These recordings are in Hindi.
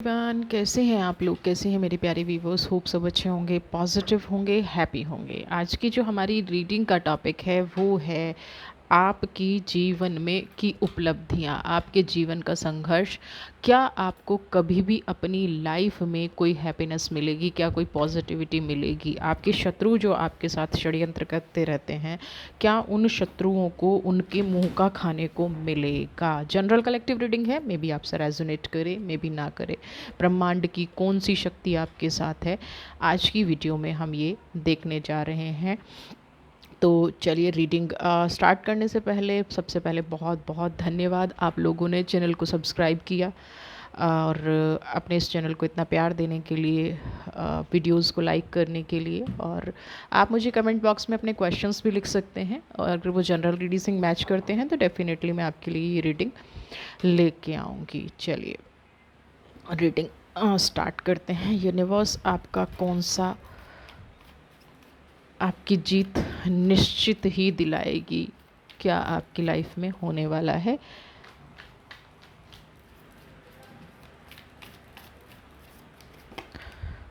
एवरीवन, कैसे हैं आप लोग? कैसे हैं मेरे प्यारे व्यूवर्स? होप सब अच्छे होंगे, पॉजिटिव होंगे, हैप्पी होंगे। आज की जो हमारी रीडिंग का टॉपिक है वो है आपकी जीवन में की उपलब्धियां, आपके जीवन का संघर्ष। क्या आपको कभी भी अपनी लाइफ में कोई हैप्पीनेस मिलेगी? क्या कोई पॉजिटिविटी मिलेगी? आपके शत्रु जो आपके साथ षड्यंत्र करते रहते हैं, क्या उन शत्रुओं को उनके मुंह का खाने को मिलेगा? जनरल कलेक्टिव रीडिंग है, मे बी आपसे रेजोनेट करे, मे बी ना करे। ब्रह्मांड की कौन सी शक्ति आपके साथ है, आज की वीडियो में हम ये देखने जा रहे हैं। तो चलिए, रीडिंग स्टार्ट करने से पहले सबसे पहले बहुत बहुत धन्यवाद आप लोगों ने चैनल को सब्सक्राइब किया और अपने इस चैनल को इतना प्यार देने के लिए, वीडियोस को लाइक करने के लिए। और आप मुझे कमेंट बॉक्स में अपने क्वेश्चंस भी लिख सकते हैं, और अगर वो जनरल रीडिंग मैच करते हैं तो डेफिनेटली मैं आपके लिए ये रीडिंग लेके आऊँगी। चलिए रीडिंग स्टार्ट करते हैं। यूनिवर्स आपका कौन सा आपकी जीत निश्चित ही दिलाएगी? क्या आपकी लाइफ में होने वाला है?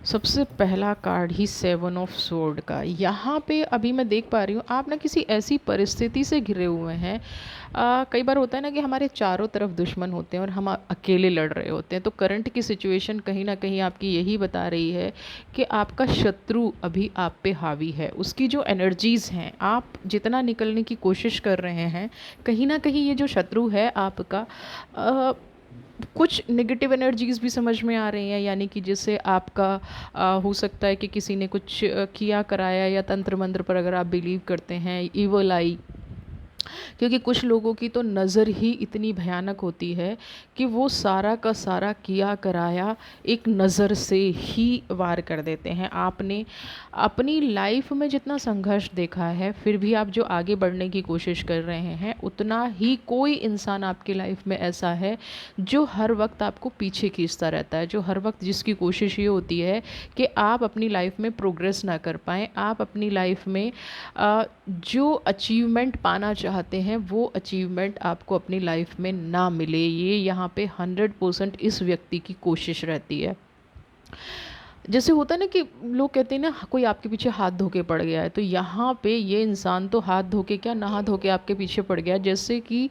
सबसे पहला कार्ड ही 7 ऑफ सोर्ड का। यहाँ पे अभी मैं देख पा रही हूँ आप ना किसी ऐसी परिस्थिति से घिरे हुए हैं। कई बार होता है ना कि हमारे चारों तरफ दुश्मन होते हैं और हम अकेले लड़ रहे होते हैं। तो करंट की सिचुएशन कहीं ना कहीं आपकी यही बता रही है कि आपका शत्रु अभी आप पे हावी है। उसकी जो एनर्जीज़ हैं, आप जितना निकलने की कोशिश कर रहे हैं, कहीं ना कहीं ये जो शत्रु है आपका, कुछ नेगेटिव एनर्जीज़ भी समझ में आ रही हैं। यानी कि जैसे आपका हो सकता है कि किसी ने कुछ किया कराया, या तंत्र मंत्र पर अगर आप बिलीव करते हैं, इवल आई। क्योंकि कुछ लोगों की तो नज़र ही इतनी भयानक होती है कि वो सारा का सारा किया कराया एक नज़र से ही वार कर देते हैं। आपने अपनी लाइफ में जितना संघर्ष देखा है, फिर भी आप जो आगे बढ़ने की कोशिश कर रहे हैं, उतना ही कोई इंसान आपकी लाइफ में ऐसा है जो हर वक्त आपको पीछे खींचता रहता है, जो हर वक्त जिसकी कोशिश ये होती है कि आप अपनी लाइफ में प्रोग्रेस ना कर पाएँ, आप अपनी लाइफ में जो अचीवमेंट पाना चाहते हैं वो अचीवमेंट आपको अपनी लाइफ में ना मिले। ये यहाँ पे 100% इस व्यक्ति की कोशिश रहती है। जैसे होता है ना कि लोग कहते हैं ना, कोई आपके पीछे हाथ धो के पड़ गया है, तो यहाँ पे ये इंसान तो हाथ धो के क्या, नहा धो के आपके पीछे पड़ गया। जैसे कि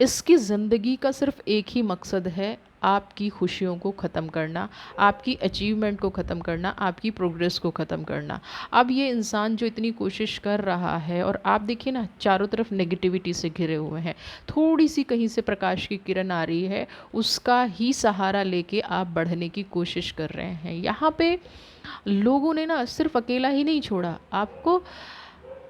इसकी ज़िंदगी का सिर्फ एक ही मकसद है, आपकी खुशियों को ख़त्म करना, आपकी अचीवमेंट को ख़त्म करना, आपकी प्रोग्रेस को ख़त्म करना। अब ये इंसान जो इतनी कोशिश कर रहा है, और आप देखिए ना चारों तरफ नेगेटिविटी से घिरे हुए हैं, थोड़ी सी कहीं से प्रकाश की किरण आ रही है, उसका ही सहारा लेके आप बढ़ने की कोशिश कर रहे हैं। यहाँ पे लोगों ने ना सिर्फ अकेला ही नहीं छोड़ा आपको।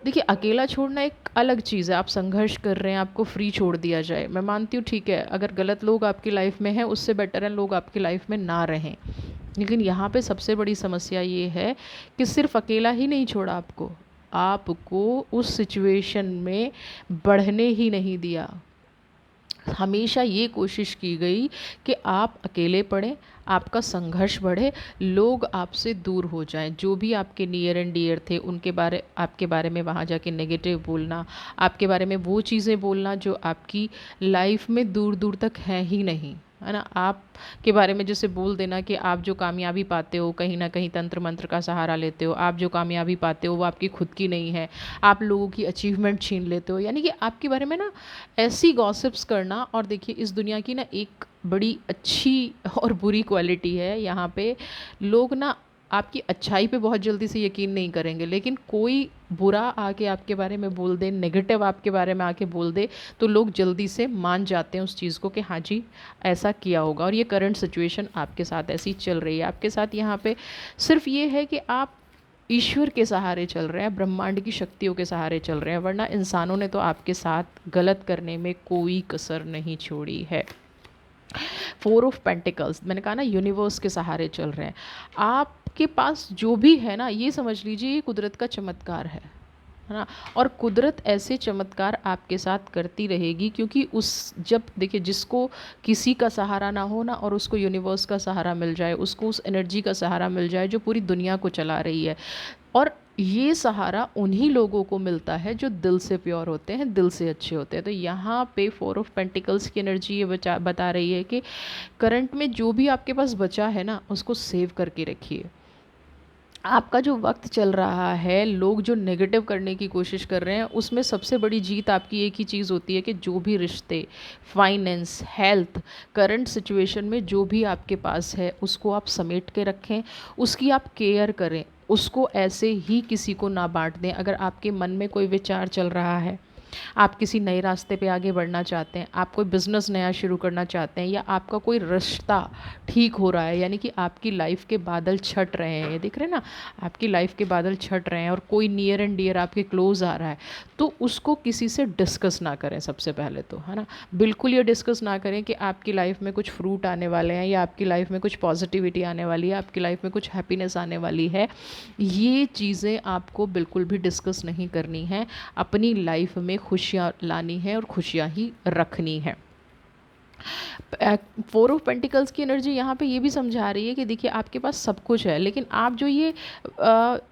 देखिए, अकेला छोड़ना एक अलग चीज़ है। आप संघर्ष कर रहे हैं, आपको फ्री छोड़ दिया जाए, मैं मानती हूँ, ठीक है। अगर गलत लोग आपकी लाइफ में हैं, उससे बेटर है लोग आपकी लाइफ में ना रहें। लेकिन यहाँ पे सबसे बड़ी समस्या ये है कि सिर्फ अकेला ही नहीं छोड़ा आपको, आपको उस सिचुएशन में बढ़ने ही नहीं दिया। हमेशा ये कोशिश की गई कि आप अकेले पड़ें, आपका संघर्ष बढ़े, लोग आपसे दूर हो जाएं। जो भी आपके नियर एंड डियर थे, आपके बारे में वहाँ जाके नेगेटिव बोलना, आपके बारे में वो चीज़ें बोलना जो आपकी लाइफ में दूर दूर तक है ही नहीं, है ना। आप के बारे में जैसे बोल देना कि आप जो कामयाबी पाते हो, कहीं ना कहीं तंत्र मंत्र का सहारा लेते हो, आप जो कामयाबी पाते हो वो आपकी खुद की नहीं है, आप लोगों की अचीवमेंट छीन लेते हो। यानी कि आपके बारे में ना ऐसी गॉसिप्स करना। और देखिए, इस दुनिया की ना एक बड़ी अच्छी और बुरी क्वालिटी है, यहाँ पे लोग ना आपकी अच्छाई पे बहुत जल्दी से यकीन नहीं करेंगे, लेकिन कोई बुरा आके आपके बारे में बोल दे, नेगेटिव आपके बारे में आके बोल दे, तो लोग जल्दी से मान जाते हैं उस चीज़ को कि हाँ जी, ऐसा किया होगा। और ये करंट सिचुएशन आपके साथ ऐसी चल रही है। आपके साथ यहाँ पे सिर्फ ये है कि आप ईश्वर के सहारे चल रहे हैं, ब्रह्मांड की शक्तियों के सहारे चल रहे हैं, वरना इंसानों ने तो आपके साथ गलत करने में कोई कसर नहीं छोड़ी है। 4 ऑफ पेंटिकल्स, मैंने कहा ना, यूनिवर्स के सहारे चल रहे हैं। आपके पास जो भी है ना, ये समझ लीजिए ये कुदरत का चमत्कार है ना। और कुदरत ऐसे चमत्कार आपके साथ करती रहेगी, क्योंकि जब देखिए, जिसको किसी का सहारा ना हो ना, और उसको यूनिवर्स का सहारा मिल जाए, उसको उस एनर्जी का सहारा मिल जाए जो पूरी दुनिया को चला रही है। और ये सहारा उन्हीं लोगों को मिलता है जो दिल से प्योर होते हैं, दिल से अच्छे होते हैं। तो यहाँ पे 4 ऑफ पेंटिकल्स की एनर्जी ये बता रही है कि करंट में जो भी आपके पास बचा है ना, उसको सेव करके रखिए। आपका जो वक्त चल रहा है, लोग जो नेगेटिव करने की कोशिश कर रहे हैं, उसमें सबसे बड़ी जीत आपकी एक ही चीज़ होती है कि जो भी रिश्ते, फाइनेंस, हेल्थ, करंट सिचुएशन में जो भी आपके पास है, उसको आप समेट के रखें, उसकी आप केयर करें, उसको ऐसे ही किसी को ना बांट दें। अगर आपके मन में कोई विचार चल रहा है, आप किसी नए रास्ते पे आगे बढ़ना चाहते हैं, आप कोई बिज़नेस नया शुरू करना चाहते हैं, या आपका कोई रिश्ता ठीक हो रहा है, यानी कि आपकी लाइफ के बादल छट रहे हैं, ये दिख रहे हैं ना, आपकी लाइफ के बादल छट रहे हैं और कोई नियर एंड डियर आपके क्लोज आ रहा है, तो उसको किसी से डिस्कस ना करें। सबसे पहले तो है ना, बिल्कुल ये डिस्कस ना करें कि आपकी लाइफ में कुछ फ्रूट आने वाले हैं, या आपकी लाइफ में कुछ पॉजिटिविटी आने वाली है, आपकी लाइफ में कुछ हैप्पीनेस आने वाली है। ये चीज़ें आपको बिल्कुल भी डिस्कस नहीं करनी है। अपनी लाइफ में खुशियाँ लानी है और खुशियाँ ही रखनी है। 4 ऑफ पेंटिकल्स की एनर्जी यहाँ पे ये भी समझा रही है कि देखिए, आपके पास सब कुछ है, लेकिन आप जो ये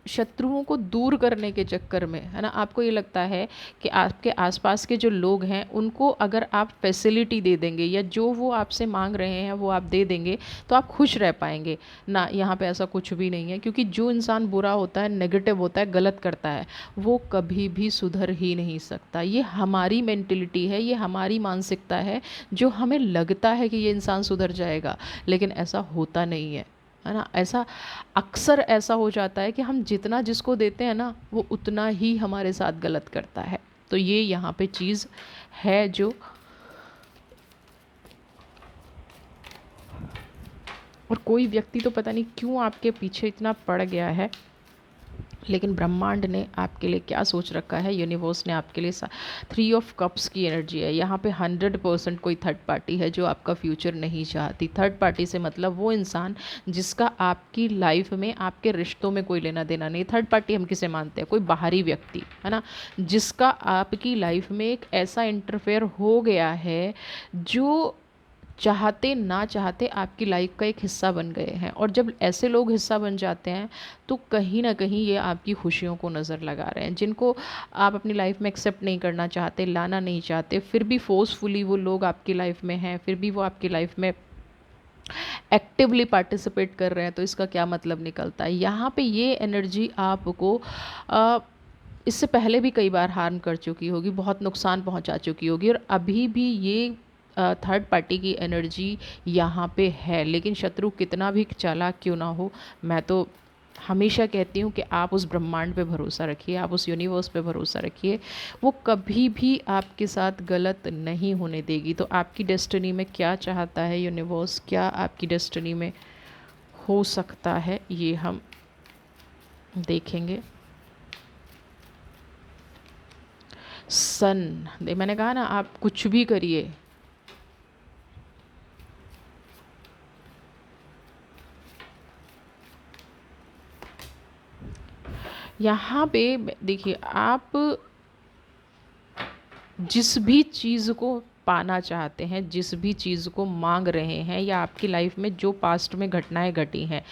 शत्रुओं को दूर करने के चक्कर में, है ना, आपको ये लगता है कि आपके आसपास के जो लोग हैं उनको अगर आप फैसिलिटी दे देंगे, या जो वो आपसे मांग रहे हैं वो आप दे देंगे, तो आप खुश रह पाएंगे ना। यहाँ पे ऐसा कुछ भी नहीं है, क्योंकि जो इंसान बुरा होता है, नेगेटिव होता है, गलत करता है, वो कभी भी सुधर ही नहीं सकता। ये हमारी मेंटिलिटी है, ये हमारी मानसिकता है, जो हमें लगता है कि ये इंसान सुधर जाएगा, लेकिन ऐसा होता नहीं है ना। ऐसा अक्सर ऐसा हो जाता है कि हम जितना जिसको देते हैं ना, वो उतना ही हमारे साथ गलत करता है। तो ये यहाँ पे चीज़ है जो, और कोई व्यक्ति तो पता नहीं क्यों आपके पीछे इतना पड़ गया है, लेकिन ब्रह्मांड ने आपके लिए क्या सोच रखा है, यूनिवर्स ने आपके लिए 3 ऑफ कप्स की एनर्जी है। यहाँ पे 100% कोई थर्ड पार्टी है जो आपका फ्यूचर नहीं चाहती। थर्ड पार्टी से मतलब वो इंसान जिसका आपकी लाइफ में, आपके रिश्तों में कोई लेना देना नहीं। थर्ड पार्टी हम किसे मानते हैं? कोई बाहरी व्यक्ति, है ना, जिसका आपकी लाइफ में एक ऐसा इंटरफेयर हो गया है जो चाहते ना चाहते आपकी लाइफ का एक हिस्सा बन गए हैं। और जब ऐसे लोग हिस्सा बन जाते हैं, तो कहीं ना कहीं ये आपकी खुशियों को नज़र लगा रहे हैं, जिनको आप अपनी लाइफ में एक्सेप्ट नहीं करना चाहते, लाना नहीं चाहते, फिर भी फोर्सफुली वो लोग आपकी लाइफ में हैं, फिर भी वो आपकी लाइफ में एक्टिवली पार्टिसिपेट कर रहे हैं। तो इसका क्या मतलब निकलता है? यहाँ पे ये एनर्जी आपको अ, इससे पहले भी कई बार हार्म कर चुकी होगी, बहुत नुकसान पहुंचा चुकी होगी, और अभी भी ये थर्ड पार्टी की एनर्जी यहाँ पे है। लेकिन शत्रु कितना भी चालाक क्यों ना हो, मैं तो हमेशा कहती हूँ कि आप उस ब्रह्मांड पे भरोसा रखिए, आप उस यूनिवर्स पे भरोसा रखिए, वो कभी भी आपके साथ गलत नहीं होने देगी। तो आपकी डेस्टिनी में क्या चाहता है यूनिवर्स, क्या आपकी डेस्टिनी में हो सकता है, ये हम देखेंगे। सन, मैंने कहा ना, आप कुछ भी करिए, यहाँ पे देखिए, आप जिस भी चीज़ को पाना चाहते हैं, जिस भी चीज़ को मांग रहे हैं, या आपकी लाइफ में जो पास्ट में घटनाएं घटी हैं,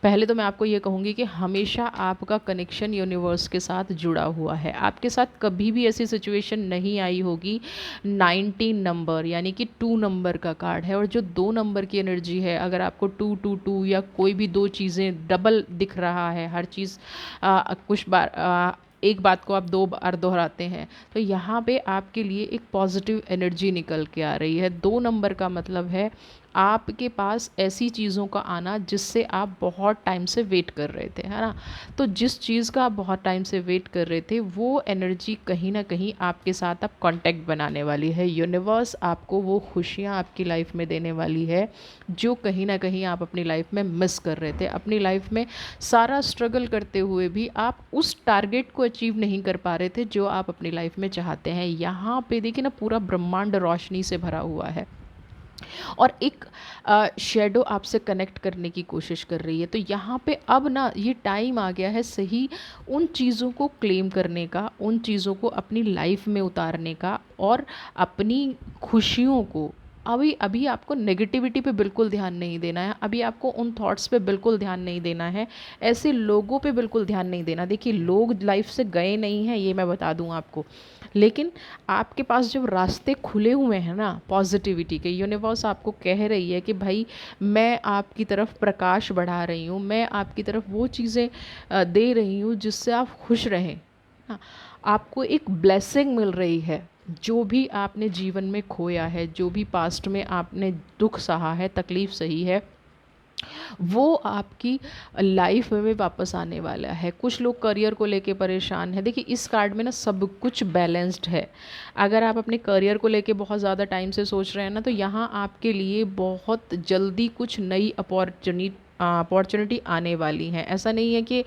पहले तो मैं आपको ये कहूँगी कि हमेशा आपका कनेक्शन यूनिवर्स के साथ जुड़ा हुआ है। आपके साथ कभी भी ऐसी सिचुएशन नहीं आई होगी। 19 नंबर यानी कि 2 नंबर का कार्ड है, और जो 2 नंबर की एनर्जी है, अगर आपको 222 या कोई भी दो चीज़ें डबल दिख रहा है, हर चीज़ कुछ बार एक बात को आप 2 बार दोहराते हैं, तो यहाँ पे आपके लिए एक पॉजिटिव एनर्जी निकल के आ रही है। 2 नंबर का मतलब है आपके पास ऐसी चीज़ों का आना जिससे आप बहुत टाइम से वेट कर रहे थे, है ना। तो जिस चीज़ का आप बहुत टाइम से वेट कर रहे थे, वो एनर्जी कहीं ना कहीं आपके साथ अब कांटेक्ट बनाने वाली है। यूनिवर्स आपको वो खुशियाँ आपकी लाइफ में देने वाली है जो कहीं ना कहीं आप अपनी लाइफ में मिस कर रहे थे। अपनी लाइफ में सारा स्ट्रगल करते हुए भी आप उस टारगेट को अचीव नहीं कर पा रहे थे जो आप अपनी लाइफ में चाहते हैं। यहाँ पे देखिए ना, पूरा ब्रह्मांड रोशनी से भरा हुआ है, और एक शेडो आपसे कनेक्ट करने की कोशिश कर रही है। तो यहाँ पे अब ना ये टाइम आ गया है सही उन चीज़ों को क्लेम करने का, उन चीज़ों को अपनी लाइफ में उतारने का, और अपनी खुशियों को अभी अभी आपको नेगेटिविटी पे बिल्कुल ध्यान नहीं देना है, अभी आपको उन थॉट्स पे बिल्कुल ध्यान नहीं देना है, ऐसे लोगों पे बिल्कुल ध्यान नहीं देना। देखिए, लोग लाइफ से गए नहीं हैं, ये मैं बता दूं आपको, लेकिन आपके पास जब रास्ते खुले हुए हैं ना पॉजिटिविटी के, यूनिवर्स आपको कह रही है कि भाई मैं आपकी तरफ प्रकाश बढ़ा रही हूँ, मैं आपकी तरफ वो चीज़ें दे रही हूँ जिससे आप खुश रहें। हाँ, आपको एक ब्लेसिंग मिल रही है। जो भी आपने जीवन में खोया है, जो भी पास्ट में आपने दुख सहा है, तकलीफ़ सही है, वो आपकी लाइफ में वापस आने वाला है। कुछ लोग करियर को लेके परेशान हैं। देखिए, इस कार्ड में ना सब कुछ बैलेंस्ड है। अगर आप अपने करियर को लेके बहुत ज़्यादा टाइम से सोच रहे हैं ना, तो यहाँ आपके लिए बहुत जल्दी कुछ नई अपॉर्चुनिटी आने वाली हैं। ऐसा नहीं है कि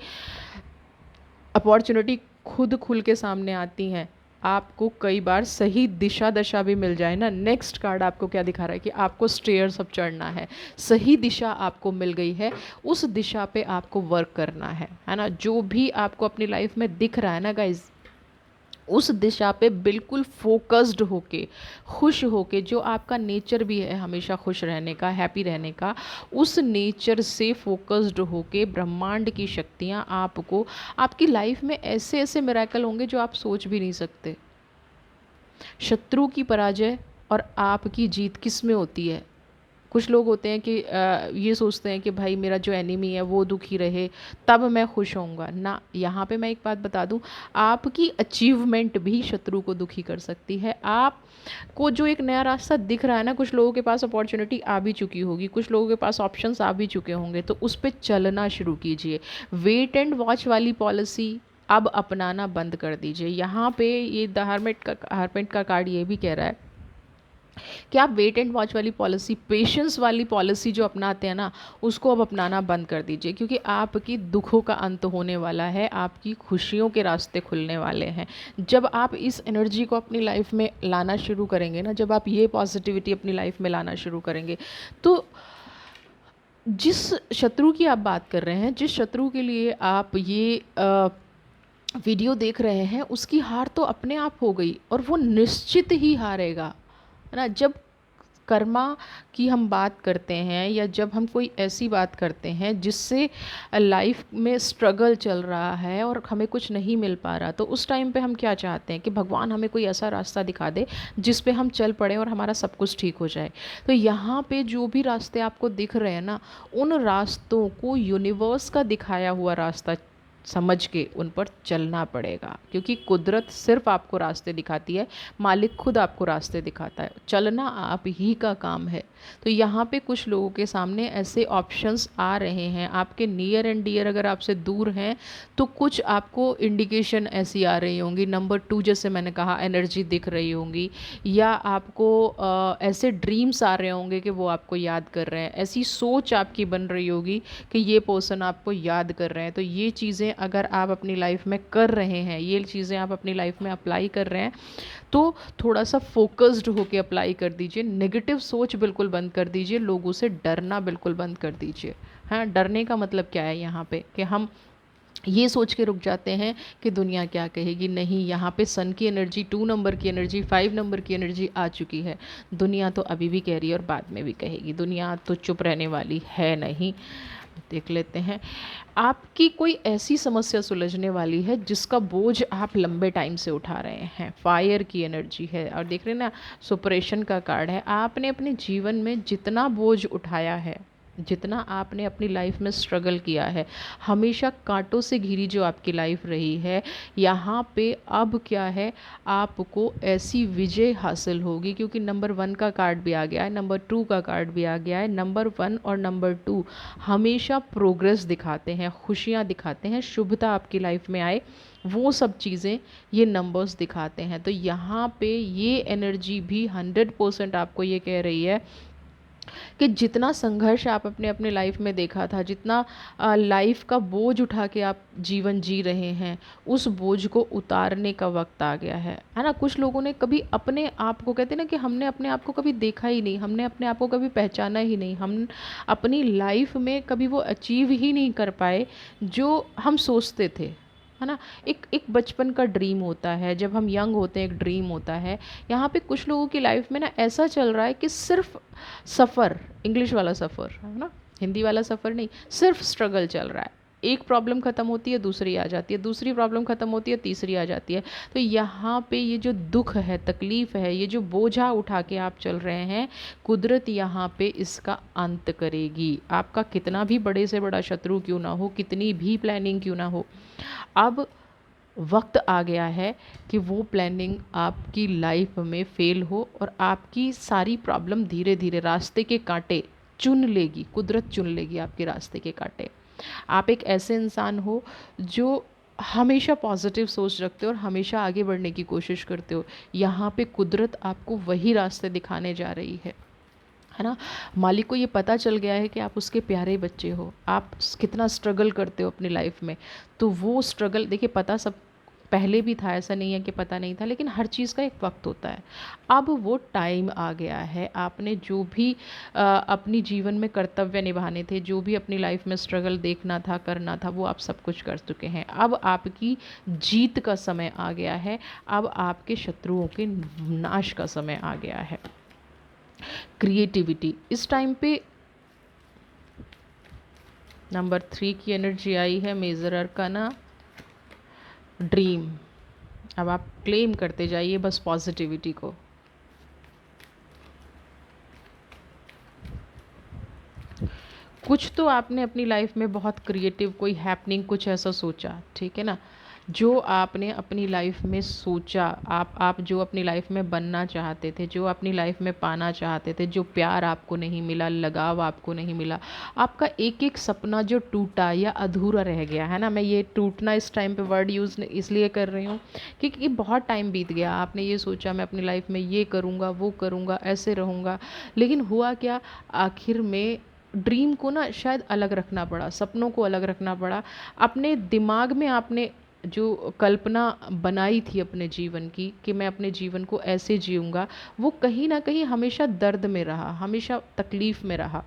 अपॉर्चुनिटी खुद खुल के सामने आती हैं, आपको कई बार सही दिशा दशा भी मिल जाए ना। नेक्स्ट कार्ड आपको क्या दिखा रहा है कि आपको स्टेयर्स अप चढ़ना है, सही दिशा आपको मिल गई है, उस दिशा पे आपको वर्क करना है ना। जो भी आपको अपनी लाइफ में दिख रहा है ना गाइज, उस दिशा पे बिल्कुल फोकस्ड होके, खुश होके, जो आपका नेचर भी है हमेशा खुश रहने का, हैप्पी रहने का, उस नेचर से फोकस्ड होके ब्रह्मांड की शक्तियाँ आपको, आपकी लाइफ में ऐसे ऐसे मिरेकल होंगे जो आप सोच भी नहीं सकते। शत्रु की पराजय और आपकी जीत किस में होती है? कुछ लोग होते हैं कि ये सोचते हैं कि भाई मेरा जो एनिमी है वो दुखी रहे तब मैं खुश होऊंगा ना। यहाँ पे मैं एक बात बता दूं, आपकी अचीवमेंट भी शत्रु को दुखी कर सकती है। आप को जो एक नया रास्ता दिख रहा है ना, कुछ लोगों के पास अपॉर्चुनिटी आ भी चुकी होगी, कुछ लोगों के पास ऑप्शंस आ भी चुके होंगे, तो उस पर चलना शुरू कीजिए। वेट एंड वॉच वाली पॉलिसी अब अपनाना बंद कर दीजिए। यहाँ पे ये द हरमिट का कार्ड ये भी कह रहा है कि आप वेट एंड वॉच वाली पॉलिसी, पेशेंस वाली पॉलिसी जो अपनाते हैं ना, उसको अब अपनाना बंद कर दीजिए, क्योंकि आपकी दुखों का अंत होने वाला है, आपकी खुशियों के रास्ते खुलने वाले हैं। जब आप इस एनर्जी को अपनी लाइफ में लाना शुरू करेंगे ना, जब आप ये पॉजिटिविटी अपनी लाइफ में लाना शुरू करेंगे, तो जिस शत्रु की आप बात कर रहे हैं, जिस शत्रु के लिए आप ये वीडियो देख रहे हैं, उसकी हार तो अपने आप हो गई और वो निश्चित ही हारेगा, है ना। जब कर्मा की हम बात करते हैं, या जब हम कोई ऐसी बात करते हैं जिससे लाइफ में स्ट्रगल चल रहा है और हमें कुछ नहीं मिल पा रहा, तो उस टाइम पे हम क्या चाहते हैं कि भगवान हमें कोई ऐसा रास्ता दिखा दे जिस पे हम चल पड़े और हमारा सब कुछ ठीक हो जाए। तो यहाँ पे जो भी रास्ते आपको दिख रहे हैं ना, उन रास्तों को यूनिवर्स का दिखाया हुआ रास्ता समझ के उन पर चलना पड़ेगा, क्योंकि कुदरत सिर्फ आपको रास्ते दिखाती है, मालिक खुद आपको रास्ते दिखाता है, चलना आप ही का काम है। तो यहाँ पे कुछ लोगों के सामने ऐसे ऑप्शंस आ रहे हैं, आपके नियर एंड डियर अगर आपसे दूर हैं तो कुछ आपको इंडिकेशन ऐसी आ रही होंगी, नंबर 2 जैसे मैंने कहा एनर्जी दिख रही होंगी, या आपको ऐसे ड्रीम्स आ रहे होंगे कि वो आपको याद कर रहे हैं, ऐसी सोच आपकी बन रही होगी कि ये पर्सन आपको याद कर रहे हैं। तो ये चीज़ें अगर आप अपनी लाइफ में कर रहे हैं, ये चीज़ें आप अपनी लाइफ में अप्लाई कर रहे हैं, तो थोड़ा सा फोकस्ड होके अप्लाई कर दीजिए। नेगेटिव सोच बिल्कुल बंद कर दीजिए, लोगों से डरना बिल्कुल बंद कर दीजिए। हाँ, डरने का मतलब क्या है यहाँ पे कि हम ये सोच के रुक जाते हैं कि दुनिया क्या कहेगी। नहीं, यहाँ पे सन की एनर्जी, 2 नंबर की एनर्जी, 5 नंबर की एनर्जी आ चुकी है। दुनिया तो अभी भी कह रही है और बाद में भी कहेगी, दुनिया तो चुप रहने वाली है नहीं। देख लेते हैं, आपकी कोई ऐसी समस्या सुलझने वाली है जिसका बोझ आप लंबे टाइम से उठा रहे हैं। फायर की एनर्जी है और देख रहे हैं ना, सुपरेशन का कार्ड है। आपने अपने जीवन में जितना बोझ उठाया है, जितना आपने अपनी लाइफ में स्ट्रगल किया है, हमेशा कांटों से घिरी जो आपकी लाइफ रही है, यहाँ पे अब क्या है, आपको ऐसी विजय हासिल होगी, क्योंकि नंबर 1 का कार्ड भी आ गया है, नंबर 2 का कार्ड भी आ गया है। नंबर 1 और नंबर 2 हमेशा प्रोग्रेस दिखाते हैं, खुशियाँ दिखाते हैं, शुभता आपकी लाइफ में आए, वो सब चीज़ें ये नंबर्स दिखाते हैं। तो यहाँ पे ये एनर्जी भी 100% आपको ये कह रही है कि जितना संघर्ष आप अपने अपने लाइफ में देखा था, जितना लाइफ का बोझ उठा के आप जीवन जी रहे हैं, उस बोझ को उतारने का वक्त आ गया है ना। कुछ लोगों ने कभी अपने आप को, कहते हैं ना कि हमने अपने आप को कभी देखा ही नहीं, हमने अपने आप को कभी पहचाना ही नहीं, हम अपनी लाइफ में कभी वो अचीव ही नहीं कर पाए जो हम सोचते थे, है ना। एक एक बचपन का ड्रीम होता है, जब हम यंग होते हैं एक ड्रीम होता है। यहाँ पे कुछ लोगों की लाइफ में ना ऐसा चल रहा है कि सिर्फ सफ़र, इंग्लिश वाला सफ़र है ना, हिंदी वाला सफ़र नहीं, सिर्फ स्ट्रगल चल रहा है। एक प्रॉब्लम ख़त्म होती है दूसरी आ जाती है, दूसरी प्रॉब्लम ख़त्म होती है तीसरी आ जाती है। तो यहाँ पे ये जो दुख है, तकलीफ़ है, ये जो बोझा उठा के आप चल रहे हैं, कुदरत यहाँ पे इसका अंत करेगी। आपका कितना भी बड़े से बड़ा शत्रु क्यों ना हो, कितनी भी प्लानिंग क्यों ना हो, अब वक्त आ गया है कि वो प्लानिंग आपकी लाइफ में फ़ेल हो और आपकी सारी प्रॉब्लम धीरे धीरे रास्ते के कांटे चुन लेगी, कुदरत चुन लेगी आपके रास्ते के कांटे। आप एक ऐसे इंसान हो जो हमेशा पॉजिटिव सोच रखते हो और हमेशा आगे बढ़ने की कोशिश करते हो। यहाँ पे कुदरत आपको वही रास्ते दिखाने जा रही है ना। मालिक को ये पता चल गया है कि आप उसके प्यारे बच्चे हो, आप कितना स्ट्रगल करते हो अपनी लाइफ में। तो वो स्ट्रगल देखिए, पता सब पहले भी था, ऐसा नहीं है कि पता नहीं था, लेकिन हर चीज़ का एक वक्त होता है। अब वो टाइम आ गया है, आपने जो भी अपनी जीवन में कर्तव्य निभाने थे, जो भी अपनी लाइफ में स्ट्रगल देखना था, करना था, वो आप सब कुछ कर चुके हैं। अब आपकी जीत का समय आ गया है, अब आपके शत्रुओं के नाश का समय आ गया है। क्रिएटिविटी इस टाइम पे नंबर 3 की एनर्जी आई है, मेजर अरकाना ड्रीम। अब आप क्लेम करते जाइए बस पॉजिटिविटी को। कुछ तो आपने अपनी लाइफ में बहुत क्रिएटिव कोई हैपनिंग कुछ ऐसा सोचा, ठीक है ना, जो आपने अपनी लाइफ में सोचा, आप जो अपनी लाइफ में बनना चाहते थे, जो अपनी लाइफ में पाना चाहते थे, जो प्यार आपको नहीं मिला, लगाव आपको नहीं मिला, आपका एक एक सपना जो टूटा या अधूरा रह गया है ना। मैं ये टूटना इस टाइम पे वर्ड यूज़ इसलिए कर रही हूँ क्योंकि बहुत टाइम बीत गया, आपने ये सोचा मैं अपनी लाइफ में ये करूँगा, वो करूँगा, ऐसे रहूँगा, लेकिन हुआ क्या, आखिर में ड्रीम को ना शायद अलग रखना पड़ा, सपनों को अलग रखना पड़ा। अपने दिमाग में आपने जो कल्पना बनाई थी अपने जीवन की कि मैं अपने जीवन को ऐसे जीऊँगा, वो कहीं ना कहीं हमेशा दर्द में रहा, हमेशा तकलीफ़ में रहा।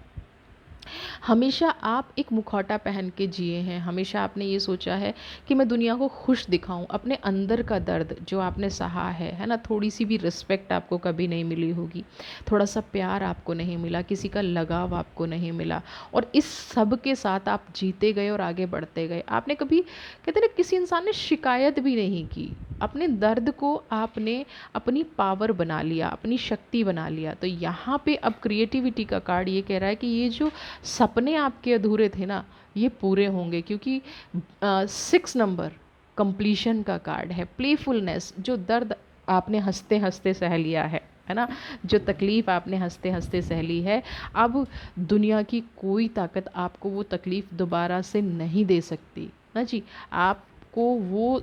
हमेशा आप एक मुखौटा पहन के जिए हैं, हमेशा आपने ये सोचा है कि मैं दुनिया को खुश दिखाऊं। अपने अंदर का दर्द जो आपने सहा है ना, थोड़ी सी भी रिस्पेक्ट आपको कभी नहीं मिली होगी, थोड़ा सा प्यार आपको नहीं मिला, किसी का लगाव आपको नहीं मिला, और इस सब के साथ आप जीते गए और आगे बढ़ते गए। आपने कभी, कहते ना, किसी इंसान ने शिकायत भी नहीं की, अपने दर्द को आपने अपनी पावर बना लिया, अपनी शक्ति बना लिया। तो यहाँ पे अब क्रिएटिविटी का कार्ड ये कह रहा है कि ये जो सपने आपके अधूरे थे ना, ये पूरे होंगे, क्योंकि 6 नंबर कंप्लीशन का कार्ड है। प्लेफुलनेस, जो दर्द आपने हंसते हंसते सह लिया है ना, जो तकलीफ़ आपने हंसते हंसते सह ली है, अब दुनिया की कोई ताकत आपको वो तकलीफ़ दोबारा से नहीं दे सकती ना जी। आपको वो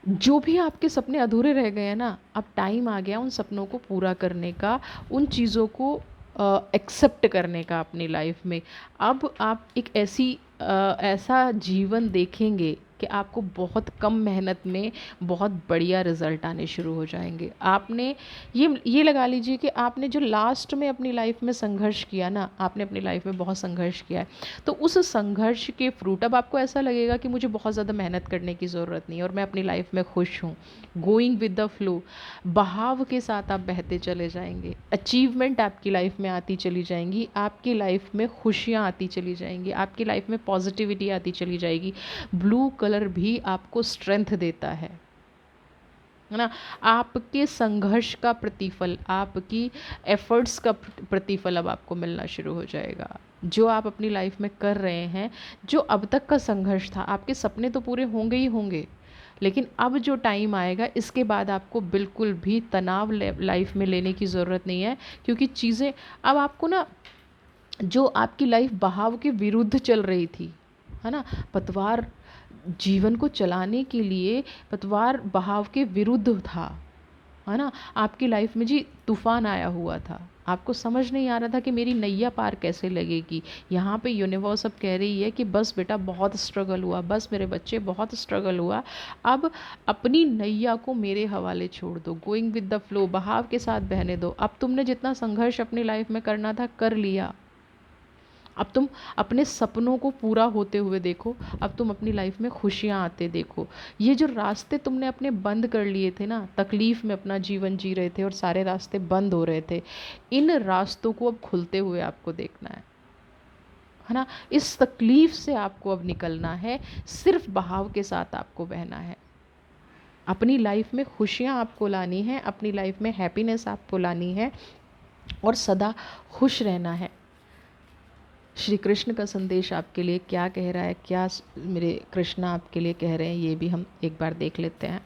जो भी आपके सपने अधूरे रह गए हैं ना, अब टाइम आ गया उन सपनों को पूरा करने का, उन चीज़ों को एक्सेप्ट करने का अपनी लाइफ में। अब आप एक ऐसा जीवन देखेंगे कि आपको बहुत कम मेहनत में बहुत बढ़िया रिज़ल्ट आने शुरू हो जाएंगे। आपने ये लगा लीजिए कि आपने जो लास्ट में अपनी लाइफ में संघर्ष किया ना, आपने अपनी लाइफ में बहुत संघर्ष किया है, तो उस संघर्ष के फ्रूट अब आपको ऐसा लगेगा कि मुझे बहुत ज़्यादा मेहनत करने की ज़रूरत नहीं है और मैं अपनी लाइफ में खुश हूँ। गोइंग विद द फ्लो, बहाव के साथ आप बहते चले जाएंगे, अचीवमेंट आपकी लाइफ में आती चली जाएंगी, आपकी लाइफ में खुशियाँ आती चली जाएंगी, आपकी लाइफ में पॉजिटिविटी आती चली जाएगी। ब्लू कलर भी आपको स्ट्रेंथ देता है ना। आपके संघर्ष का प्रतिफल, आपकी एफर्ट्स का प्रतिफल अब आपको मिलना शुरू हो जाएगा। जो आप अपनी लाइफ में कर रहे हैं, जो अब तक का संघर्ष था, आपके सपने तो पूरे होंगे ही होंगे, लेकिन अब जो टाइम आएगा इसके बाद आपको बिल्कुल भी तनाव लाइफ में लेने की ज़रूरत नहीं है, क्योंकि चीज़ें अब आपको ना, जो आपकी लाइफ बहाव के विरुद्ध चल रही थी, है ना, पतवार जीवन को चलाने के लिए पतवार बहाव के विरुद्ध था, है ना। आपकी लाइफ में जी तूफान आया हुआ था, आपको समझ नहीं आ रहा था कि मेरी नैया पार कैसे लगेगी। यहाँ पे यूनिवर्स अब कह रही है कि बस बेटा बहुत स्ट्रगल हुआ, बस मेरे बच्चे बहुत स्ट्रगल हुआ, अब अपनी नैया को मेरे हवाले छोड़ दो, गोइंग विद द फ्लो, बहाव के साथ बहने दो। अब तुमने जितना संघर्ष अपनी लाइफ में करना था कर लिया, अब तुम अपने सपनों को पूरा होते हुए देखो, अब तुम अपनी लाइफ में खुशियाँ आते देखो। ये जो रास्ते तुमने अपने बंद कर लिए थे ना, तकलीफ़ में अपना जीवन जी रहे थे और सारे रास्ते बंद हो रहे थे, इन रास्तों को अब खुलते हुए आपको देखना है ना। इस तकलीफ़ से आपको अब निकलना है, सिर्फ बहाव के साथ आपको बहना है। अपनी लाइफ में खुशियाँ आपको लानी है, अपनी लाइफ में हैप्पीनेस आपको लानी है और सदा खुश रहना है। श्री कृष्ण का संदेश आपके लिए क्या कह रहा है, क्या मेरे कृष्णा आपके लिए कह रहे हैं, ये भी हम एक बार देख लेते हैं।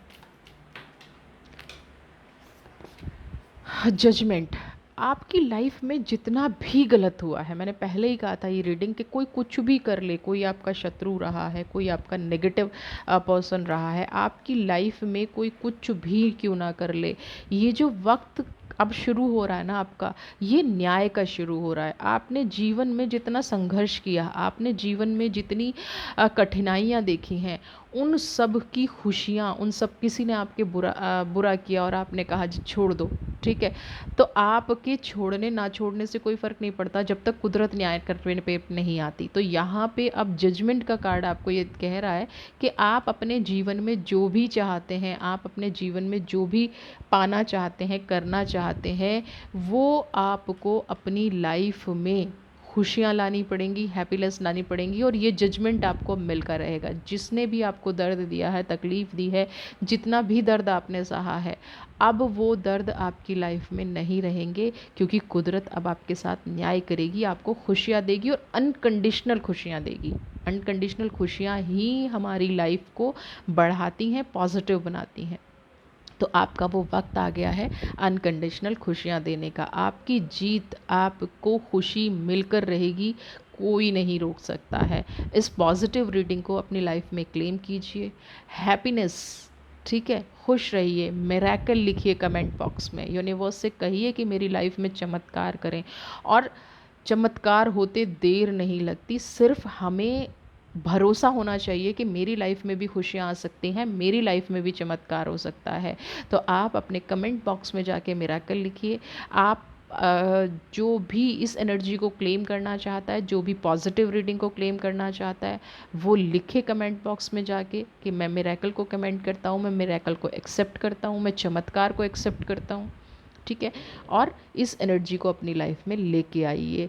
जजमेंट, आपकी लाइफ में जितना भी गलत हुआ है, मैंने पहले ही कहा था ये रीडिंग कि कोई कुछ भी कर ले, कोई आपका शत्रु रहा है, कोई आपका नेगेटिव पर्सन रहा है, आपकी लाइफ में कोई कुछ भी क्यों ना कर ले, ये जो वक्त अब शुरू हो रहा है ना आपका, ये न्याय का शुरू हो रहा है। आपने जीवन में जितना संघर्ष किया, आपने जीवन में जितनी कठिनाइयाँ देखी हैं, उन सब की खुशियाँ, उन सब, किसी ने आपके बुरा किया और आपने कहा जी छोड़ दो, ठीक है, तो आपके छोड़ने ना छोड़ने से कोई फ़र्क नहीं पड़ता जब तक कुदरत न्याय करने पे नहीं आती। तो यहाँ पे अब जजमेंट का कार्ड आपको ये कह रहा है कि आप अपने जीवन में जो भी चाहते हैं, आप अपने जीवन में जो भी पाना चाहते हैं, करना चाहते हैं, वो आपको अपनी लाइफ में खुशियाँ लानी पड़ेंगी, हैप्पीनेस लानी पड़ेंगी। और ये जजमेंट आपको मिलकर रहेगा। जिसने भी आपको दर्द दिया है, तकलीफ़ दी है, जितना भी दर्द आपने सहा है, अब वो दर्द आपकी लाइफ में नहीं रहेंगे, क्योंकि कुदरत अब आपके साथ न्याय करेगी, आपको खुशियाँ देगी और अनकंडीशनल खुशियाँ देगी। अनकंडीशनल खुशियाँ ही हमारी लाइफ को बढ़ाती हैं, पॉजिटिव बनाती हैं। तो आपका वो वक्त आ गया है अनकंडीशनल खुशियाँ देने का। आपकी जीत, आपको खुशी मिलकर रहेगी, कोई नहीं रोक सकता है। इस पॉजिटिव रीडिंग को अपनी लाइफ में क्लेम कीजिए। हैप्पीनेस, ठीक है, खुश रहिए, मिरेकल लिखिए कमेंट बॉक्स में, यूनिवर्स से कहिए कि मेरी लाइफ में चमत्कार करें। और चमत्कार होते देर नहीं लगती, सिर्फ हमें भरोसा होना चाहिए कि मेरी लाइफ में भी खुशियाँ आ सकती हैं, मेरी लाइफ में भी चमत्कार हो सकता है। तो आप अपने कमेंट बॉक्स में जाके मिरेकल लिखिए। आप जो भी इस एनर्जी को क्लेम करना चाहता है, जो भी पॉजिटिव रीडिंग को क्लेम करना चाहता है, वो लिखे कमेंट बॉक्स में जाके कि मैं मिरेकल को कमेंट करता हूँ, मैं मिरेकल को एक्सेप्ट करता हूँ, मैं चमत्कार को एक्सेप्ट करता हूँ, ठीक है। और इस एनर्जी को अपनी लाइफ में लेके आइए।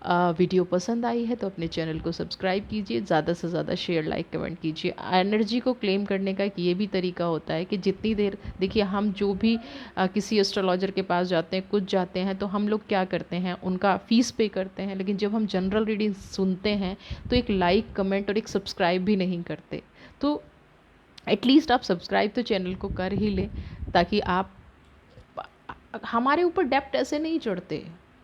वीडियो पसंद आई है तो अपने चैनल को सब्सक्राइब कीजिए, ज़्यादा से ज़्यादा शेयर, लाइक, कमेंट कीजिए। एनर्जी को क्लेम करने का एक ये भी तरीका होता है कि जितनी देर, देखिए हम जो भी किसी एस्ट्रोलॉजर के पास जाते हैं, कुछ जाते हैं, तो हम लोग क्या करते हैं, उनका फ़ीस पे करते हैं, लेकिन जब हम जनरल रीडिंग सुनते हैं तो एक लाइक, कमेंट और एक सब्सक्राइब भी नहीं करते। तो एटलीस्ट आप सब्सक्राइब तो चैनल को कर ही लें, ताकि आप, हमारे ऊपर डेप्ट ऐसे नहीं चढ़ते,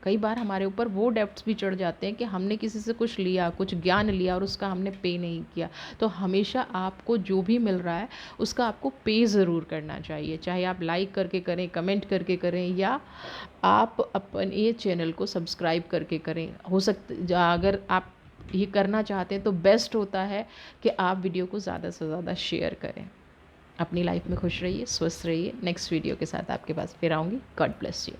कई बार हमारे ऊपर वो डेप्ट्स भी चढ़ जाते हैं कि हमने किसी से कुछ लिया, कुछ ज्ञान लिया और उसका हमने पे नहीं किया। तो हमेशा आपको जो भी मिल रहा है उसका आपको पे ज़रूर करना चाहिए, चाहे आप लाइक करके करें, कमेंट करके करें, या आप अपने चैनल को सब्सक्राइब करके करें। हो सकता, अगर आप ये करना चाहते हैं तो बेस्ट होता है कि आप वीडियो को ज़्यादा से ज़्यादा शेयर करें। अपनी लाइफ में खुश रहिए, स्वस्थ रहिए। नेक्स्ट वीडियो के साथ आपके पास फिर आऊँगी। God bless you.